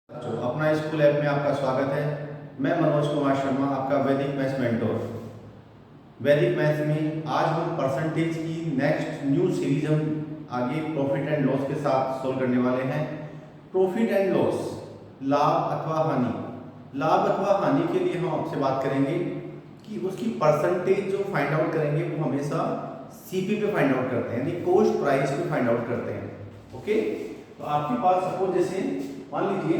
तो अपना school app में आपका स्वागत है। मैं मनोज कुमार शर्मा, आपका वैदिक मैथ्स मेंटोर। वैदिक मैथ्स में आज हम परसेंटेज की नेक्स्ट न्यू सीरीज हम आगे प्रॉफिट एंड लॉस के साथ सोल्व करने वाले हैं। प्रॉफिट एंड लॉस, लाभ अथवा हानि। लाभ अथवा हानि के लिए हम आपसे बात करेंगे कि उसकी परसेंटेज जो फाइंड आउट करेंगे वो हमेशा सीपी पे फाइंड आउट करते हैं, यानी कॉस्ट प्राइस पे फाइंड आउट करते हैं। ओके, तो आपके पास सपोज जैसे मान लीजिए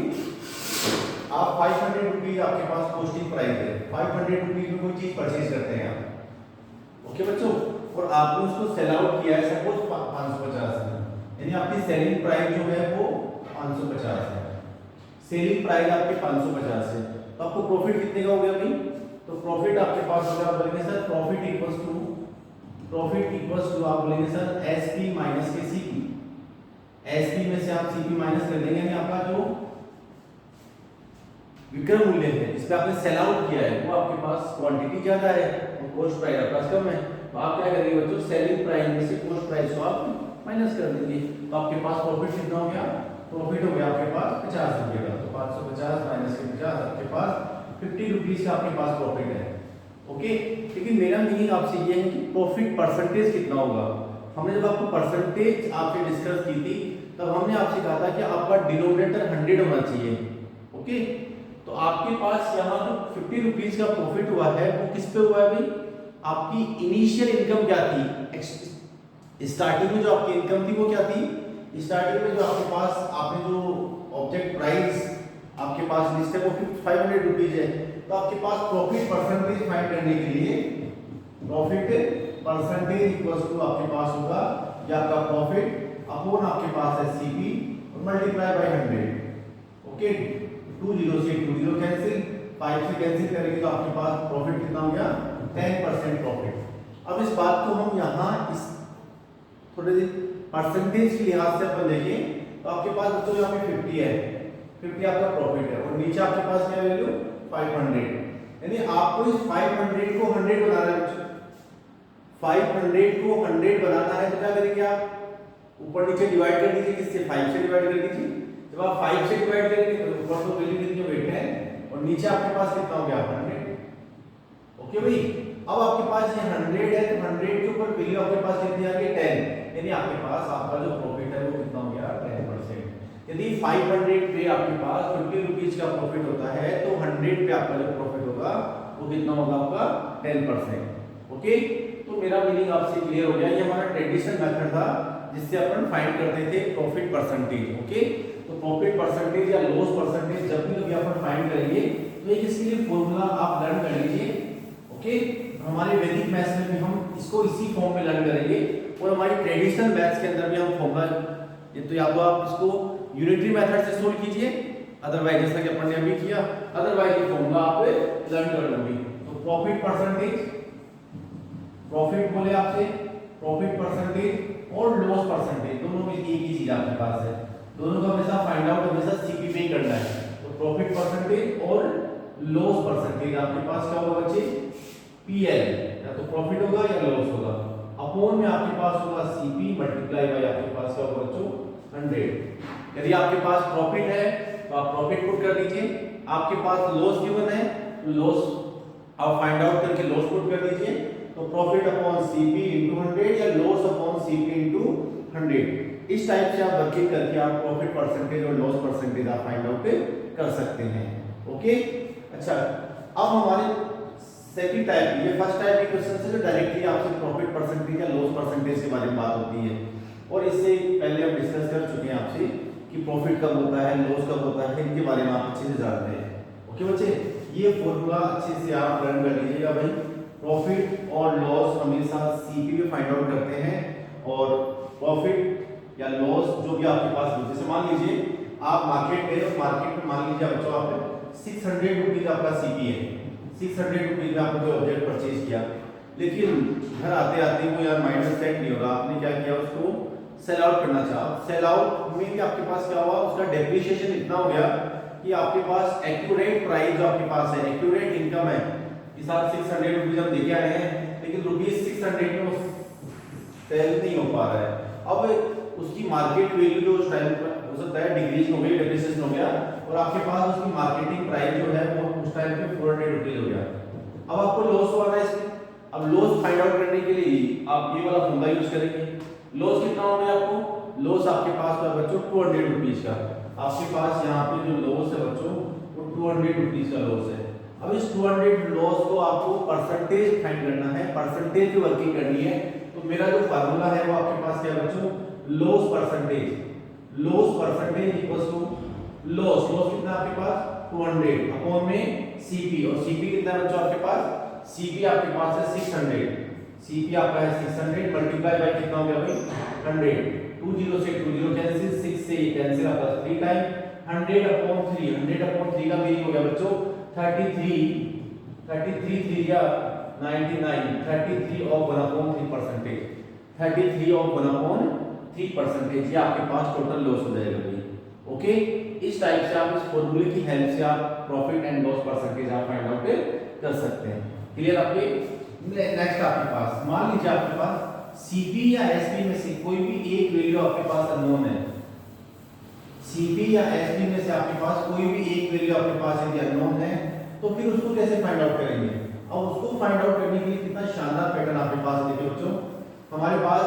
आप 500 रुपीज आपके पास कॉस्टिंग प्राइस है, 500 रुपीज में कोई चीज परचेज करते हैं आप। ओके बच्चों, और आपने उसको सेल आउट किया है सपोज 550 में, यानी आपकी सेलिंग प्राइस जो है वो 550 है। सेलिंग प्राइस आपकी 550 है, तो आपको प्रॉफिट कितने का हो गया भाई? तो प्रॉफिट आपके पास होगा, बोलेंगे सर प्रॉफिट इक्वल्स टू आप बोलेंगे सर एसपी माइनस के सीपी। एसपी में से आप सीपी माइनस कर देंगे, यानी आपका जो विक्रय मूल्य है इस पे आपने सेल आउट किया है वो आपके पास क्वांटिटी ज्यादा है और कॉस्ट प्राइस आपके पास कम है, तो आप क्या करेंगे बच्चों, सेलिंग प्राइस में से कॉस्ट प्राइस को आप माइनस कर देंगे। तो आपके पास प्रॉफिट कितना हो गया? प्रॉफिट हो गया आपके पास 50 रुपए का। तो 550 माइनस के 50 आपके पास 50 रुपीज का आपके पास प्रॉफिट है। ओके, लेकिन मेरा मीनिंग आपसे ये है कि प्रॉफिट परसेंटेज कितना होगा। हमने जब आपको परसेंटेज आपसे डिस्कस की थी तब हमने आपसे कहा था कि आपका डिनोमिनेटर 100 होना चाहिए। ओके, तो आपके पास यहाँ जो 50 रुपीज का प्रॉफिट हुआ है वो किस पे हुआ है भाई? आपकी इनिशियल इनकम क्या थी? स्टार्टिंग में जो आपकी इनकम थी वो क्या थी? स्टार्टिंग में जो आपके पास आपने जो ऑब्जेक्ट प्राइस आपके पास लिस्ट है वो 500 रुपीज है, तो आपके पास प्रॉफिट परसेंटेज फाइंड करने के लिए प्रॉफिट परसेंटेज इक्वल्स टू आपके पास होगा ये आपका प्रॉफिट अपॉन आपके पास है सीपी और मल्टीप्लाई बाय 100। ओके, 2 0 से 2 0 कैंसिल, 5 से कैंसिल करेंगे तो आपके पास प्रॉफिट कितना हो गया? 10% प्रॉफिट। अब इस बात को हम यहाँ इस थोड़े परसेंटेज के लिहाज से अपन देखें तो आपके पास बच्चों यहाँ पे 50 है, 50 आपका प्रॉफिट है और नीचे आपके पास क्या वैल्यू? 500, यानी आपको इस 500 को 100 बनाना है बच्चों। 500 को 100 बनाना है तो क्या करेंगे आप? ऊपर नीचे डिवाइड कर दीजिए, किससे? 5 से डिवाइड कर दीजिए। जब आप 5 से डिवाइड करेंगे तो ऊपर तो वैल्यू कितनी बैठे है और नीचे आपके पास कितना हो गया? 100। ओके भाई, अब आपके पास ये 100 है तो 100 के ऊपर वैल्यू आपके पास कितनी आ गई? 10, यानी आपके पास आपका जो प्रॉफिट है वो कितना हो गया? 10%। यदि 500 पे आपके पास 50 रुपीज का प्रॉफिट होता है तो 100 पे आपका जो प्रॉफिट होगा वो कितना होगा? आपका 10%। ओके, तो मेरा मीनिंग आपसे क्लियर हो गया। ये हमारा ट्रेडिशनल मेथड था जिससे अपन फाइंड करते थे प्रॉफिट परसेंटेज। ओके, तो प्रॉफिट परसेंटेज या लॉस परसेंटेज जब भी कभी अपन फाइंड करेंगे तो एक इसके लिए फॉर्मूला आप लर्न कर लीजिए। ओके, हमारे वैदिक मैथ्स में भी हम इसको इसी फॉर्म में लर्न करेंगे और हमारी ट्रेडिशनल मैथ्स के अंदर भी हम फॉर्मूला ये तो या तो आप इसको यूनिटरी मेथड से सोल्व कीजिए, अदरवाइज जैसा कि अपन ने अभी किया, अदरवाइज ये फॉर्मूला आप लर्न कर लोगे। तो प्रॉफिट परसेंटेज, प्रॉफिट बोले आपसे प्रॉफिट परसेंटेज और लॉस परसेंटेज दोनों में एक ही चीज आपके पास है, दोनों का हमेशा फाइंड आउट हमेशा सीपी पे करना है। तो प्रॉफिट परसेंटेज और लॉस परसेंटेज आपके पास क्या होगा बच्चे? पीएल, या तो प्रॉफिट होगा या लॉस होगा, अपॉन में आपके पास होगा सीपी मल्टीप्लाई बाय आपके पास क्या होगा बच्चों? 100। यदि आपके पास प्रॉफिट है तो आप प्रॉफिट पुट कर दीजिए, आपके पास लॉस गिवन है तो लॉस आप फाइंड आउट करके लॉस पुट कर दीजिए। तो प्रॉफिट अपॉन सीपी इनटू 100 या लॉस अपॉन सीपी इनटू 100, इस टाइप से आप वर्किंग करके आप प्रॉफिट परसेंटेज और लॉस परसेंटेज आप फाइंड आउट कर सकते हैं। ओके, अच्छा, अब हमारे सेकंड टाइप, ये फर्स्ट टाइप के क्वेश्चन से जो डायरेक्टली आपसे प्रॉफिट परसेंटेज या लॉस परसेंटेज के बारे में बात होती है, और इससे पहले हम डिस्कस कर चुके हैं आपसे कि प्रॉफिट कब होता है, लॉस कब होता है, इनके बारे में आप अच्छे से जानते हैं। ओके बच्चे, ये फॉर्मूला अच्छे से आप लर्न कर लीजिएगा भाई। प्रॉफिट और लॉस हमेशा सीपी पे फाइंड आउट करते हैं, और प्रॉफिट या लॉस जो भी आपके पास हो, जैसे मान लीजिए आप मार्केट गए और मार्केट में मान लीजिए बच्चों आपने 600 रुपीज आपका सीपी है, 600 रुपीज में आपने कोई ऑब्जेक्ट परचेज किया, लेकिन घर आते आते वो यार माइनस सेट नहीं हो रहा, आपने क्या किया? उसको सेल आउट करना चाहा। सेल आउट में भी आपके पास क्या हुआ? उसका डेप्रिसिएशन इतना हो गया कि आपके पास एक्यूरेट प्राइस जो आपके पास है, एक्यूरेट इनकम है, इस साथ 600 रुपीज हम देखे आए हैं, लेकिन रुपीज 600 में सेल नहीं हो पा रहा है। अब उसकी मार्केट वैल्यू जो उस टाइम पर हो सकता है डिक्रीज हो गई, डेप्रिसिएशन हो गया, और आपके पास उसकी मार्केटिंग प्राइस जो है वो उस टाइम पे 400 रुपीज हो गया। अब आपको लॉस हुआ है इसमें। अब लॉस फाइंड आउट करने के लिए आप ये वाला फॉर्मूला यूज करेंगे। लॉस कितना हो गया आपको? लॉस आपके पास है बच्चों 200 रुपीज का। आपके पास यहाँ पे जो लॉस है बच्चों वो 200 रुपीज का लॉस है। अब इस 200 लॉस को आपको परसेंटेज फाइंड करना है, परसेंटेज की वर्किंग करनी है। तो मेरा जो फार्मूला है वो आपके पास क्या है बच्चों? Loss percentage. Loss percentage equals to loss कितना आपके पास 200 अपॉन में सीपी, और सीपी कितना है बच्चों आपके पास? सीपी आपके पास है 600। सीपी आपका है 600 मल्टीप्लाई बाय कितना हो गया भाई 100। 20 से 20 कैंसिल, 6 से कैंसिल, आपका 3 टाइम 100 अपॉन 3, 100 अपॉन 3 का मीनिंग हो गया बच्चों 33 3 या 99, 33 ऑफ 1/3%, 33 ऑफ 1/3%, ये आपके पास टोटल लॉस हो जाएगा भाई। ओके, इस टाइप से आप इस फॉर्मूले की हेल्प से आप प्रॉफिट एंड लॉस परसेंटेज आप फाइंड आउट कर सकते हैं। क्लियर आपके? नेक्स्ट आपके पास मान लीजिए आपके पास सीपी या एसपी में से कोई भी एक वैल्यू आपके पास अननोन है। सीपी या एसपी में से आपके पास कोई भी एक वैल्यू आपके पास यदि अननोन है तो फिर उसको कैसे फाइंड आउट करेंगे? अब उसको फाइंड आउट करने के लिए कितना शानदार पैटर्न आपके पास देखिए बच्चों। हमारे पास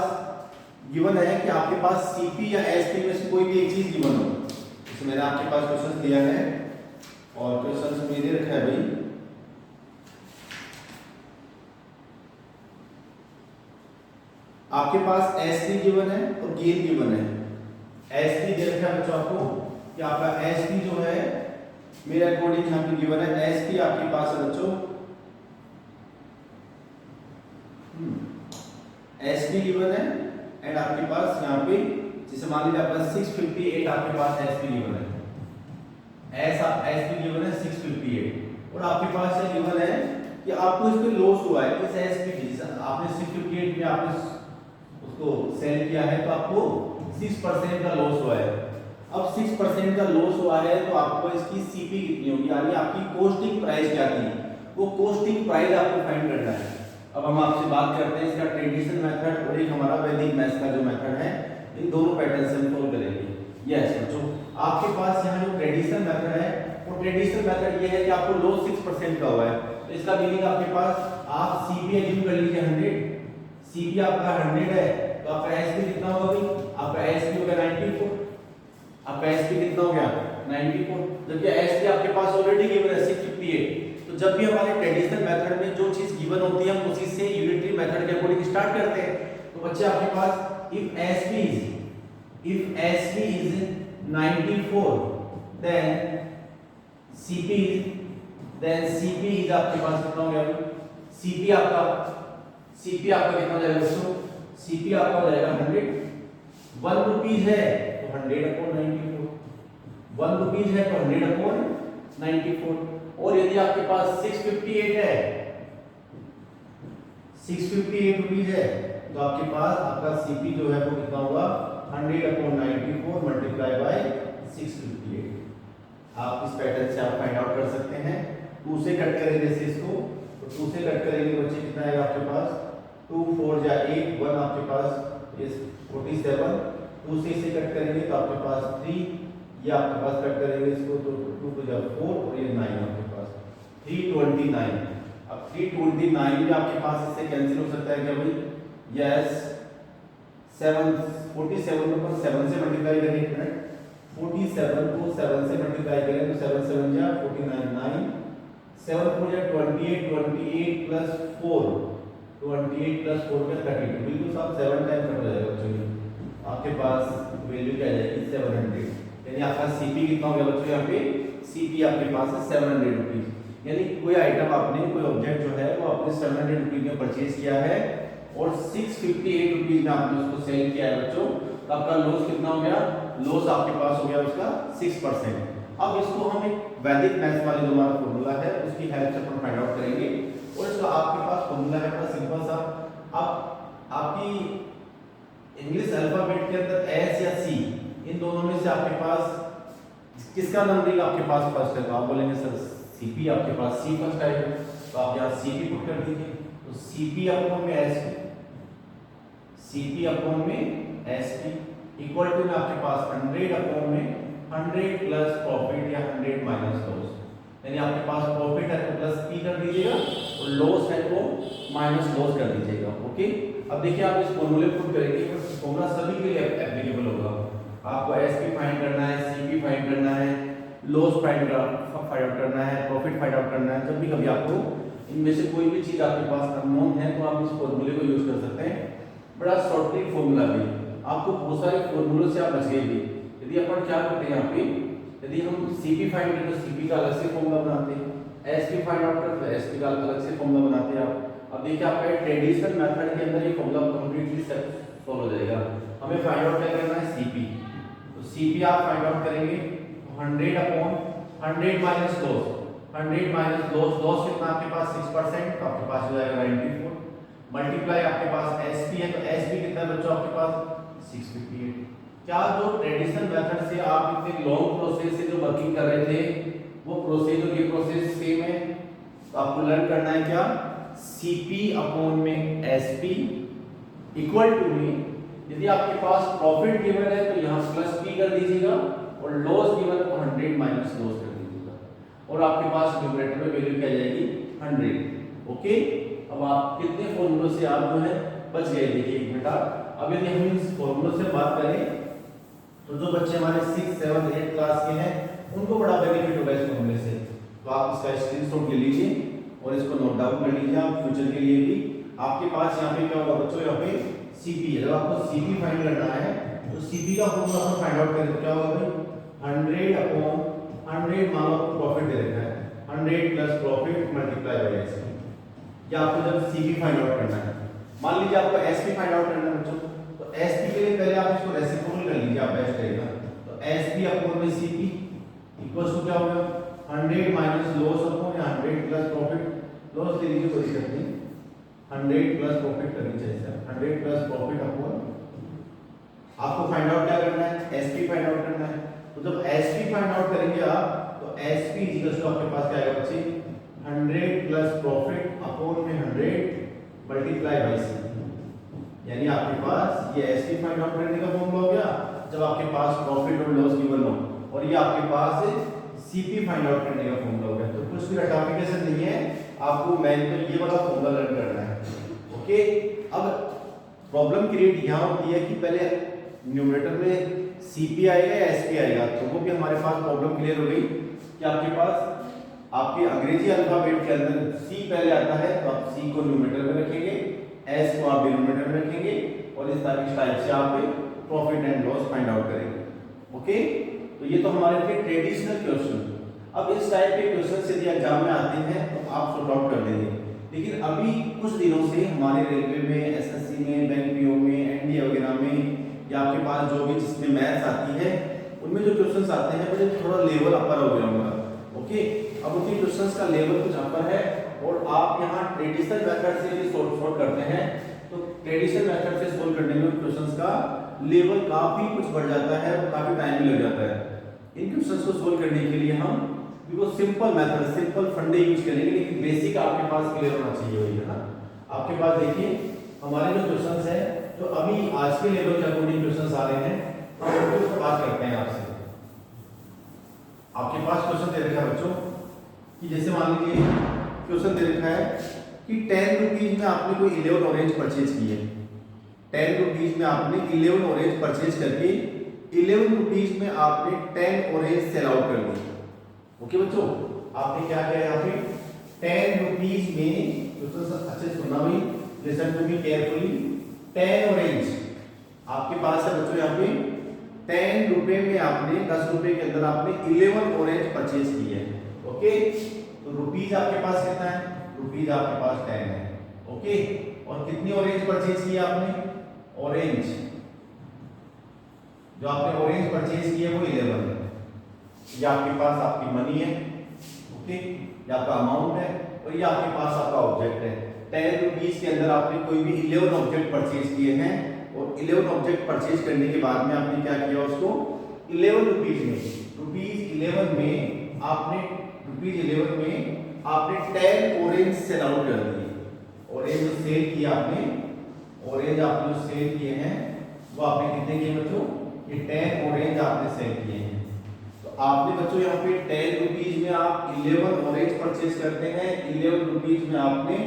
गिवन है कि आपके पास सीपी या एसपी में से कोई भी एक चीज गिवन हो। जैसे मैंने आपके पास क्वेश्चन दिया है और क्वेश्चन में दे रखा है भाई आपके पास एसपी गिवन है और गेन गिवन है। एसपी दे रखा है बच्चों आपको कि आपका एसपी जो है मेरे अकॉर्डिंग यहाँ पे गिवन है। एसपी आपके पास है बच्चों एसपी गिवन है एंड आपके पास यहाँ पे जैसे मान लीजिए आपका 658 आपके पास एसपी गिवन है। एसपी गिवन है 658 और आपके पास ये गिवन है कि आपको इस पे लॉस हुआ है। इस एसपी की आपने 658 में आपने उसको सेल किया है तो आपको 6% का लॉस हुआ है। अब 6% का लॉस हुआ है तो आपको इसकी सीपी कितनी होगी, यानी आपकी कॉस्टिंग प्राइस क्या थी, वो कॉस्टिंग प्राइस आपको फाइंड करना है। अब हम आपसे बात करते हैं इसका ट्रेडिशनल मेथड और एक हमारा वैदिक मैथ्स का जो मेथड है, इन दोनों पैटर्न से हम सोल्व करेंगे। यस बच्चों, आपके पास यहाँ जो ट्रेडिशनल मेथड है वो ट्रेडिशनल मेथड ये है कि आपको लॉस 6% का हुआ है तो इसका मीनिंग आपके पास आप सीपी एज्यूम कर लीजिए 100। सीपी आपका 100 है तो आपका एसपी कितना होगा भाई? आपका एसपी होगा 94। आपका एसपी कितना हो गया 94, जबकि एसपी आपके पास ऑलरेडी गिवन है 658। तो जब भी हमारे ट्रेडिशनल मेथड में जो चीज गिवन होती है हम उसी से यूनिटरी मेथड के अकॉर्डिंग स्टार्ट करते हैं। तो बच्चे आपके पास if SP is 94 then CP is आपके पास कितना हो गया? सीपी आपका कितना हो जाएगा दोस्तों? सीपी आपका हो जाएगा 100। 1 रुपीज है तो 100/94, 1 रुपीज है तो 100/94। और यदि आपके पास 658 है, 658 रुपीज है तो आपके पास आपका सीपी जो है वो कितना होगा 100/94 मल्टीप्लाई बाय 658। आप इस पैटर्न से आप फाइंड आउट कर सकते हैं। 2 से कट करेंगे से इसको तो 2 से कट करेंगे बच्चे कितना आएगा आपके पास 2 4 या 8 1 आपके पास इस 47। 2 से इसे कट करेंगे तो आपके पास 3, ये आपके पास कट करेंगे इसको तो 2 2 जा 4 और ये 9 आपके पास 329। अब 329 भी आपके पास इससे कैंसिल हो सकता है क्या भाई? यस 47 को 7 से मल्टीप्लाई करेंगे करेक्ट। 47 को 7 से मल्टीप्लाई करें तो 7 7 जा 49 9 7 4 जा 28 28 प्लस 4 28 प्लस 4 का 32 बिल्कुल सब 7 टाइम कट हो जाएगा बच्चों। आपके पास वैल्यू क्या आ जाएगी 700, यानी आपका सीपी कितना हो गया बच्चों? यहाँ पे सीपी आपके पास है 700 रुपीज। यानी कोई आइटम आपने कोई ऑब्जेक्ट जो है वो आपने 700 रुपीज में परचेज किया है और 658 रुपीज में आपने उसको सेल किया है बच्चों, तो आपका लॉस कितना हो गया? लॉस आपके पास हो गया उसका 6%। अब इसको हम एक वैदिक मैथ्स वाले जो हमारा फॉर्मूला है उसकी हेल्प से हम फाइंड आउट करेंगे। और इसका आपके पास फॉर्मूला है बड़ा सिंपल सा। अब आपकी इंग्लिश अल्फाबेट के अंदर एस या सी इन दोनों में से आपके पास किसका नंबरिंग आपके पास फर्स्ट है? तो आप बोलेंगे सर सीपी आपके पास सी फर्स्ट आएगा, तो आप यहाँ सीपी पुट कर दीजिए। तो सीपी अपॉन में एसपी, सीपी अपॉन में एसपी इक्वल टू में आपके पास 100 अपॉन में 100 प्लस प्रॉफिट या 100 माइनस लॉस, यानी आपके पास प्रॉफिट है तो प्लस पी कर दीजिएगा और लॉस है तो माइनस लॉस कर दीजिएगा। ओके, अब देखिए आप इस फॉर्मूले को पुट करेंगे, फॉर्मूला सभी के लिए एप्लीकेबल होगा। आपको एसपी फाइंड करना है, सीपी फाइंड करना है, लॉस फाइंड आउट करना है, प्रॉफिट फाइंड आउट करना है। जब भी कभी आपको इनमें से कोई भी चीज आपके पास अननोन है तो आप इस फॉर्मूले को यूज कर सकते हैं। बड़ा शॉर्टकट फॉर्मूला भी, आपको बहुत सारे फॉर्मूलों से आप बच गए भी। यदि अपन क्या करते हैं यहाँ पे, यदि हम सीपी फाइंड करें तो सीपी का अलग से फॉर्मूला बनाते हैं, एसपी फाइंड आउट करते हैं एसपी का अलग से फॉर्मूला बनाते हैं आप। अब देखिए आपका ट्रेडिशनल मेथड के अंदर ये फॉर्मूला कंप्लीटली सॉल्व हो जाएगा। हमें फाइंड आउट क्या करना है, सीपी, तो सीपी आप फाइंड आउट करेंगे 100 upon 100 minus loss, 100 minus loss कितना आपके पास 6%, तो आपके पास हो जाएगा 94 मल्टीप्लाई आपके पास एसपी है, तो एसपी कितना बच्चों आपके पास 658। क्या जो ट्रेडिशनल मेथड से आप इतने लॉन्ग प्रोसेस से जो वर्किंग कर रहे थे वो प्रोसेस और ये प्रोसेस सेम है? तो आपको लर्न करना है क्या, सीपी अपॉन में एसपी इक्वल टू में, यदि आपके पास प्रॉफिट गिवन है तो यहाँ प्लस पी कर दीजिएगा और लॉस गिवन है तो 100 माइनस लॉस कर दीजिएगा और आपके पास न्यूमरेटर में वैल्यू क्या जाएगी 100। ओके, अब आप कितने फॉर्मूलों से आप जो है बच गए, देखिए एक मिनट आप। अब यदि हम इस फॉर्मूलों से बात करें तो जो बच्चे हमारे 6, 7, 8 क्लास के हैं उनको बड़ा बेनिफिट होगा इस फॉर्मूले से। तो आप इसका स्क्रीनशॉट ले लीजिए और इसको नोट डाउन कर लीजिए आप फ्यूचर के लिए भी। आपके पास यहाँ पे क्या होगा बच्चों, यहाँ पे सीपी है, जब आपको सीपी फाइंड करना है तो सीपी का फॉर्मूला हम फाइंड आउट करें तो क्या होगा भाई 100 अपॉन 100 मान लो प्रॉफिट दे रखा है 100 plus profit multiply by SP. या आपको जब सीपी फाइंड आउट करना है, मान लीजिए आपको एसपी फाइंड आउट करना है बच्चों, तो एसपी के लिए पहले आप इसको रेसिप्रोकल कर लीजिए, आप बेस्ट रहेगा। तो एसपी अपॉन में सीपी इक्वल्स टू क्या होगा 100 minus loss upon 100 plus profit, loss ले लीजिए कोई दिक्कत नहीं, 100 प्लस प्रॉफिट करनी चाहिए, 100 प्लस प्रॉफिट अपॉन आपको फाइंड आउट क्या करना है, एसपी फाइंड आउट करना है। तो जब एसपी फाइंड आउट करेंगे आप तो एसपी इक्वल्स टू आपके पास क्या आएगा बच्चे 100 प्लस प्रॉफिट अपॉन में 100 मल्टीप्लाई बाय सी, यानी आपके पास ये एसपी फाइंड आउट करने का फॉर्मूला हो गया जब आपके पास प्रॉफिट और लॉस गिवन हो, और ये आपके पास सीपी फाइंड आउट करने का फॉर्मूला हो गया। तो कुछ भी रटाफिकेशन नहीं है, आपको मेन तो ये वाला फॉर्मूला लर्न करना है। ओके, अब प्रॉब्लम क्रिएट यहाँ होती है कि पहले न्यूमरेटर में सीपी आएगा या एसपी आएगा, तो वो भी हमारे पास प्रॉब्लम क्लियर हो गई कि आपके पास आपके अंग्रेजी अल्फाबेट के अंदर सी पहले आता है तो आप सी को न्यूमरेटर में रखेंगे, एस को आप डिनोमिनेटर में रखेंगे और इस टाइप से आप profit and loss find out करेंगे। ओके, तो ये तो हमारे थे ट्रेडिशनल क्वेश्चन। अब इस टाइप के क्वेश्चन यदि एग्जाम में आते हैं तो आप सॉर्ट आउट कर देंगे, लेकिन अभी कुछ दिनों से हमारे रेलवे में, एसएससी में, बैंक पीओ में, एनडीए वगैरह में या आपके पास जो भी जिसमें मैथ्स आती है उनमें जो क्वेश्चंस आते हैं मुझे थोड़ा लेवल अपर हो गया होगा। ओके, अब उनके क्वेश्चंस का लेवल कुछ अपर है और आप यहाँ ट्रेडिशनल मेथड से भी सॉल्व करते हैं तो ट्रेडिशनल मेथड से सॉल्व करने में क्वेश्चंस का लेवल काफी कुछ बढ़ जाता है और काफी टाइम भी लग जाता है। इन क्वेश्चंस को सॉल्व करने के लिए हम वो सिंपल मेथड, सिंपल फंडे यूज करेंगे, लेकिन बेसिक आपके पास क्लियर होना चाहिए, वही है ना। आपके पास देखिए हमारे जो क्वेश्चंस हैं जो अभी आज के लेवल के अकॉर्डिंग क्वेश्चंस आ रहे हैं, हम उनके ऊपर बात करते हैं आपसे। आपके पास क्वेश्चन दे रखा है बच्चों कि जैसे मान लीजिए क्वेश्चन दे रखा है कि 10 रुपीज में आपने कोई 11 ऑरेंज परचेज किए, 10 रुपीज में आपने 11 ऑरेंज परचेज करके 11 रुपीज में आपने 10 ऑरेंज सेल आउट कर दिए। ओके बच्चों, आपने क्या किया यहाँ पे 10 रुपीज में, क्वेश्चन अच्छे से सुनना भाई, listen to me carefully, 10 orange आपके पास है बच्चों, यहाँ पे 10 रुपए में आपने 10 रुपए के अंदर आपने 11 ऑरेंज परचेज किए हैं। ओके, तो रुपीज आपके पास कितना है, रुपीज आपके पास 10 है। ओके, और कितनी ऑरेंज परचेज की आपने, ऑरेंज जो आपने ऑरेंज परचेज किए वो 11 है, ये आपके पास आपकी मनी है। ओके, ये आपका अमाउंट है और ये आपके पास आपका ऑब्जेक्ट है। 10 रुपीज के अंदर आपने कोई भी 11 ऑब्जेक्ट परचेज किए हैं और 11 ऑब्जेक्ट परचेज करने के बाद में आपने क्या किया, उसको 11 रुपीज में, रुपीज 11 में आपने 10 ऑरेंज सेल आउट कर दिए। ऑरेंज सेल किया आपने, ऑरेंज आपने सेल किए हैं वो आपने कितने किए बच्चों ये 10 ऑरेंज आपने सेल किए हैं। तो आपने बच्चों यहाँ पे 10 रुपीज में आप 11 ऑरेंज परचेज करते हैं, 11 रुपीज में आपने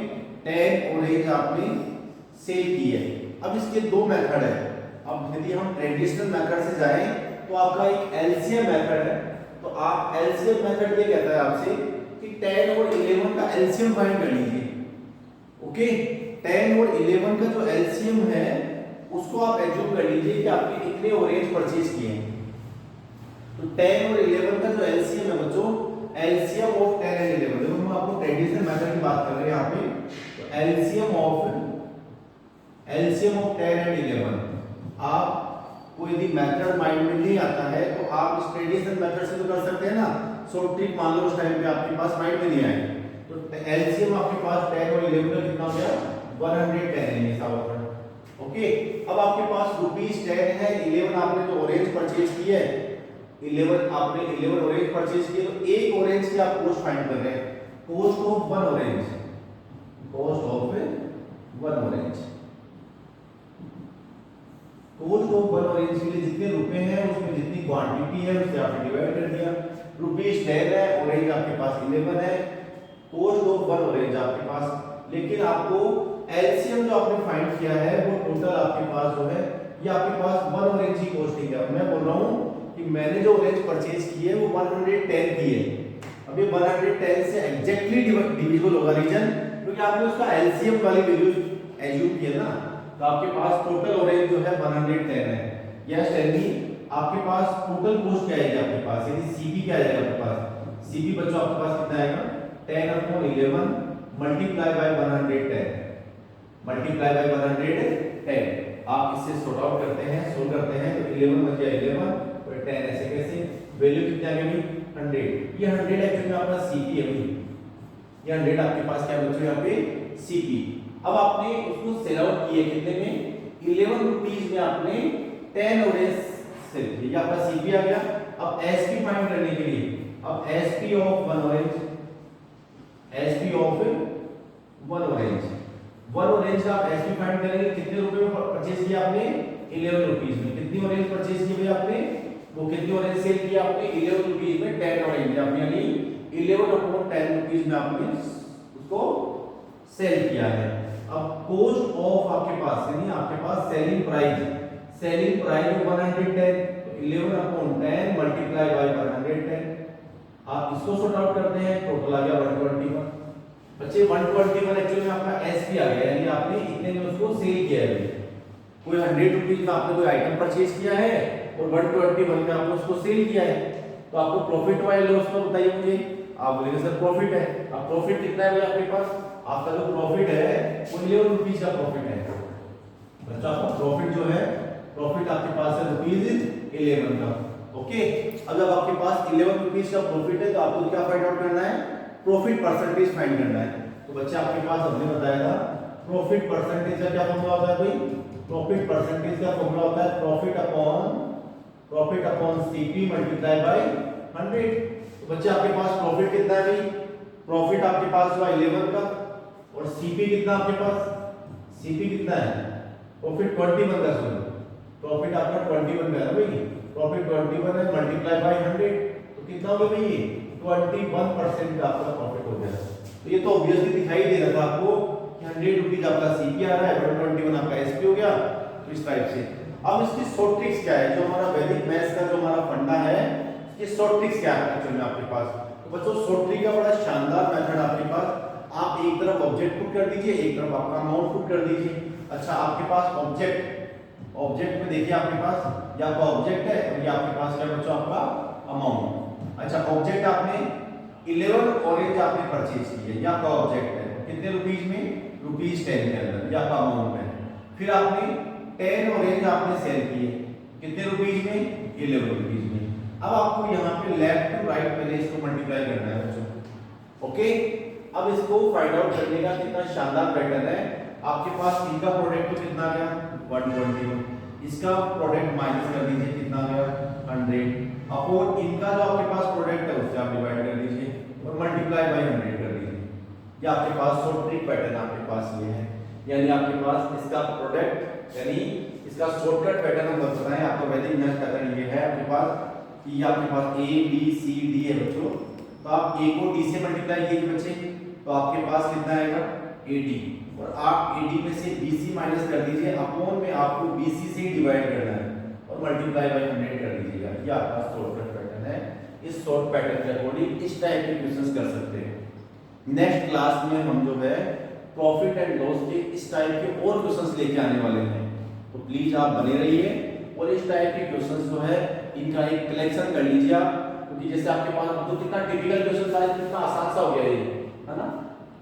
10 ऑरेंज आपने सेल की है। अब इसके दो मेथड है। अब यदि हम ट्रेडिशनल मेथड से जाएं तो आपका एक एलसीएम मेथड है। तो आप एलसीएम मेथड ये कहता है आपसे कि 10 और 11 का एलसीएम फाइंड कर लीजिए। ओके, 10 और 11 का जो एलसीएम है उसको आप एज्यूम कर लीजिए कि आपने इतने ऑरेंज परचेज किए हैं। तो 10 और 11 का जो एलसीएम है बच्चों, एलसीएम ऑफ 10 एंड 11, देखो हम आपको ट्रेडिशनल मेथड की बात कर रहे हैं यहाँ पे। तो एलसीएम ऑफ 10 एंड 11, आपको यदि मेथड माइंड में नहीं आता है तो आप इस ट्रेडिशनल मेथड से तो कर सकते हैं ना। शॉर्ट ट्रिक मान लो उस टाइम पे आपके पास माइंड में नहीं आए, तो एलसीएम आपके पास 10 और 11 का कितना हो गया, 110 है ये सारा। ओके, अब आपके पास रुपीज 10 है, 11 आपने जो ऑरेंज परचेज की है, 11 आपने 11 ऑरेंज परचेज किए, तो एक ऑरेंज की आप कॉस्ट फाइंड कर रहे हैं, cost of one orange, cost of one orange. Cost of one orange के लिए जितने रुपए हैं उसमें जितनी क्वांटिटी है उससे आपने डिवाइड कर दिया। रुपीज 10 है, ऑरेंज आपके पास 11 है, कॉस्ट ऑफ वन ऑरेंज आपके पास। लेकिन आपको एलसीएम जो आपने फाइंड किया है वो टोटल आपके पास जो है ये आपके पास वन ऑरेंज की कॉस्टिंग है। मैं बोल रहा हूँ कि मैंने जो ऑरेंज परचेज की है वो 110 की है। अब ये 110 से एग्जैक्टली डिविजिबल होगा रीजन, क्योंकि आपने उसका एलसीएम वाली वैल्यू एज्यूम किया ना। तो आपके पास टोटल ऑरेंज जो है 110 है। यस टेल मी, आपके पास टोटल कॉस्ट क्या आएगी आपके पास, यदि सीपी क्या आएगा आपके पास, सीपी बच्चों आपके पास कितना आएगा, 10/11 मल्टीप्लाई बाय 110, मल्टीप्लाई बाय 110। आप इससे सॉर्ट आउट करते हैं, सोल्व करते हैं, तो 11 बच गया 11 और 10 ऐसे कैसे, वैल्यू कितना आ गया 100। ये 100 एक्चुअली में आपका सीपी है भाई, ये 100 आपके पास क्या बच्चों यहाँ पे सीपी। अब आपने उसको सेल आउट किए कितने में, 11 रुपीज में आपने 10 ऑरेंज सेल किए, ये आपका सीपी आ गया। अब एसपी फाइंड करने के लिए, अब SP of one orange, SP of one orange, one orange का आप एसपी फाइंड करेंगे, कितने रुपए में परचेज किया आपने, 11 रुपीज में। कितनी ऑरेंज परचेज की भाई आपने, वो कितनी ऑरेंज सेल किया आपने, 11 रुपीज में 10 ऑरेंज आपने, यानी 11/10 रुपीज में आपने उसको सेल किया है। अब कॉस्ट ऑफ आपके पास यानी आपके पास सेलिंग प्राइस, सेलिंग प्राइस 110, तो 11/10 मल्टीप्लाई बाय 110। आप इसको सॉर्ट आउट करते हैं, टोटल आ गया 121। बच्चे 121 एक्चुअली में आपका एसपी आ गया, यानी आपने इतने में उसको सेल किया है। कोई 100 रुपीज में आपने कोई आइटम परचेज किया है और 121 में आपने उसको सेल किया है, तो आपको प्रॉफिट वाले लॉस में बताइए मुझे। आप बोलेंगे सर प्रॉफिट है, अब प्रॉफिट कितना है आपके पास, आपका जो प्रॉफिट है वो 11 रुपीज का प्रॉफिट है। बच्चा आपका प्रॉफिट जो है, प्रॉफिट आपके पास है ₹11 का। ओके, अब जब आपके पास 11 रुपीज का प्रॉफिट है तो आपको क्या फाइंड आउट करना है, प्रॉफिट परसेंटेज फाइंड करना है। तो बच्चा आपके पास हमने बताया था प्रॉफिट परसेंटेज का क्या फॉर्मूला होता है भाई, प्रॉफिट परसेंटेज का फॉर्मूला होता है profit upon CP multiply by 100। तो बच्चे आपके पास प्रॉफिट कितना है भाई, प्रॉफिट आपके पास हुआ 11 का, और सीपी कितना आपके पास, सीपी कितना है, प्रॉफिट 21 का, सॉरी प्रॉफिट आपका 21 का है भाई, प्रॉफिट 21 है मल्टीप्लाई बाय 100, तो कितना हो गया भाई ये 21% का आपका प्रॉफिट हो गया। तो ये तो ऑब्वियसली दिखाई दे रहा था आपको कि 100 रुपीज आपका सीपी आ रहा है, 121 आपका एसपी हो गया। तो इस टाइप से अब इसकी शॉर्ट ट्रिक्स क्या है, जो हमारा वैदिक मैथ्स का जो हमारा फंडा है, ये शॉर्ट ट्रिक्स क्या है एक्चुअली में आपके पास। तो बच्चों शॉर्ट ट्रिक का बड़ा शानदार मेथड आपके पास, आप एक तरफ ऑब्जेक्ट पुट कर दीजिए, एक तरफ आपका अमाउंट पुट कर दीजिए। अच्छा, आपके पास ऑब्जेक्ट में देखिए आपके पास ये आपका ऑब्जेक्ट है और ये आपके पास क्या बच्चों आपका अमाउंट। अच्छा, ऑब्जेक्ट आपने 11 ऑरेंज आपने परचेज की है, ये आपका ऑब्जेक्ट है, कितने रुपीज में, ₹10 के अंदर, ये आपका अमाउंट है। फिर आपने 10 ऑरेंज आपने सेल किए, कितने रुपीज में, 11 रुपीज में। अब आपको यहाँ पे लेफ्ट टू राइट पहले इसको मल्टीप्लाई करना है बच्चों। ओके, अब इसको फाइंड आउट करने का कितना शानदार पैटर्न है। आपके पास सी का प्रोडक्ट तो कितना गया 121, इसका प्रोडक्ट माइनस कर दीजिए, कितना गया 100, अपॉन इनका जो आपके पास प्रोडक्ट है उससे आप डिवाइड कर दीजिए और मल्टीप्लाई बाय 100 कर दीजिए। ये आपके पास शॉर्ट ट्रिक पैटर्न आपके पास ये है, यानी आपके पास इसका प्रोडक्ट यानी इसका शॉर्टकट पैटर्न हम बताएं आपका वैदिक मैथ पैटर्न ये है आपके पास कि आपके पास ए बी सी डी है बच्चों, तो आप ए को डी से मल्टीप्लाई कीजिए बच्चे, तो आपके पास कितना आएगा ए डी, और आप ए डी में से बी सी माइनस कर दीजिए, अपॉन में आपको बी सी से ही डिवाइड करना है और मल्टीप्लाई बाय 100 कर दीजिएगा। ये आपका शॉर्टकट पैटर्न है। इस शॉर्ट पैटर्न के अकॉर्डिंग इस टाइप के क्वेश्चंस कर सकते हैं। नेक्स्ट क्लास में हम जो है प्रॉफिट एंड लॉस के इस टाइप के और क्वेश्चंस लेके आने वाले हैं, तो प्लीज आप बने रहिए और इस टाइप के क्वेश्चंस जो है इनका एक कलेक्शन कर लीजिए आप, क्योंकि जैसे आपके पास तो कितना टिपिकल क्वेश्चन था, कितना आसान सा हो गया ये, है ना।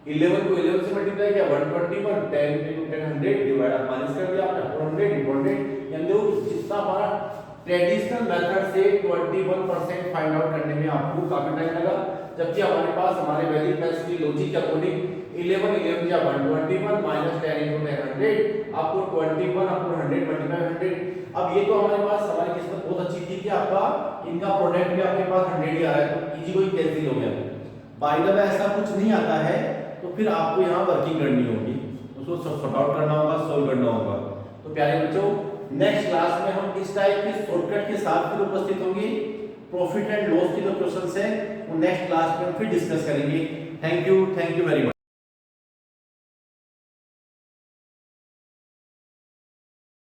11 को 11 से मल्टीप्लाई किया 120 पर 10 into 10 100 डिवाइड माइनस कर दिया आपने 400 100, यानी देखो जितना हमारा ट्रेडिशनल मेथड से 21% फाइंड आउट करने में आपको काफी टाइम लगा, जबकि हमारे पास हमारे वैदिक मैथ्स की लॉजिक के अकॉर्डिंग 11 11 या 121 माइनस 10 into 10 100 आपको 21 अपॉन 100 मल्टीप्लाई 100। अब ये तो हमारे पास हमारी किस्मत बहुत अच्छी थी कि आपका इनका प्रोडक्ट भी आपके पास 100 ही आ रहा है, तो इजी कोई कैंसिल हो गया। बाय द वे ऐसा कुछ नहीं आता है तो फिर आपको यहाँ वर्किंग करनी होगी, उसको सॉर्ट आउट करना होगा, सोल्व करना होगा। तो प्यारे बच्चों नेक्स्ट क्लास में हम इस टाइप के शॉर्टकट के साथ फिर उपस्थित होंगे। प्रॉफिट एंड लॉस के जो क्वेश्चंस हैं वो नेक्स्ट क्लास में फिर डिस्कस करेंगे। Thank you very much.